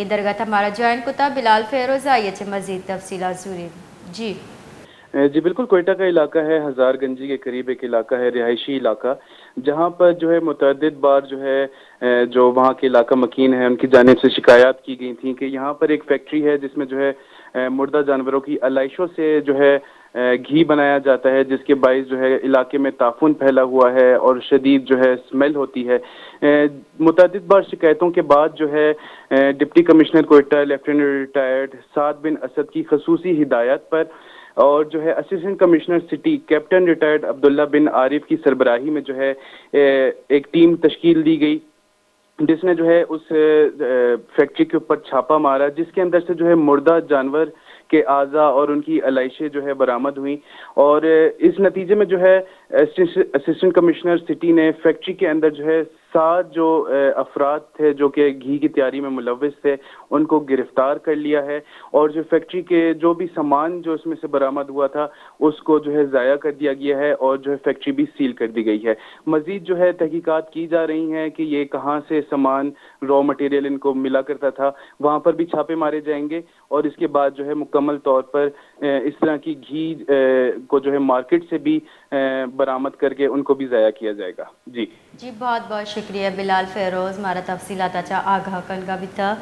درگاہ ہمارا جوائن کتا بلال فیروز آئیے چھے مزید تفصیلات زوری جی جی بالکل، کوئٹہ کا علاقہ ہے، ہزار گنجی کے قریب ایک علاقہ ہے، رہائشی علاقہ، جہاں پر جو ہے متعدد بار جو ہے جو وہاں کے علاقہ مکین ہیں ان کی جانب سے شکایات کی گئی تھیں کہ یہاں پر ایک فیکٹری ہے جس میں جو ہے مردہ جانوروں کی علائشوں سے جو ہے گھی بنایا جاتا ہے، جس کے باعث جو ہے علاقے میں تعفن پھیلا ہوا ہے اور شدید جو ہے اسمیل ہوتی ہے۔ متعدد بار شکایتوں کے بعد جو ہے deputy commissioner Quetta lieutenant retired Saad bin Asad کی خصوصی ہدایت پر اور جو ہے assistant commissioner city captain retired Abdullah bin Arif کی سربراہی میں جو ہے ایک ٹیم تشکیل دی گئی، جس نے جو ہے اس فیکٹری کے اوپر چھاپا مارا، جس کے اندر سے جو ہے مردہ جانور کے اعضاء اور ان کی علائشیں جو ہے برآمد ہوئیں، اور اس نتیجے میں جو ہے اسسٹنٹ کمشنر سٹی نے فیکٹری کے اندر جو ہے 7 جو افراد تھے جو کہ گھی کی تیاری میں ملوث تھے ان کو گرفتار کر لیا ہے، اور جو فیکٹری کے جو بھی سامان جو اس میں سے برآمد ہوا تھا اس کو جو ہے ضائع کر دیا گیا ہے، اور جو ہے فیکٹری بھی سیل کر دی گئی ہے۔ مزید جو ہے تحقیقات کی جا رہی ہیں کہ یہ کہاں سے سامان را مٹیریل ان کو ملا کرتا تھا، وہاں پر بھی چھاپے مارے جائیں گے، اور اس کے بعد جو ہے مکمل طور پر اس طرح کی گھی کو جو ہے مارکیٹ سے بھی برآمد کر کے ان کو بھی ضائع کیا جائے گا۔ جی بہت بہت شکریہ بلال فیروز، مارا تفصیلات اچھا آگاہ کنگا بھی تھا۔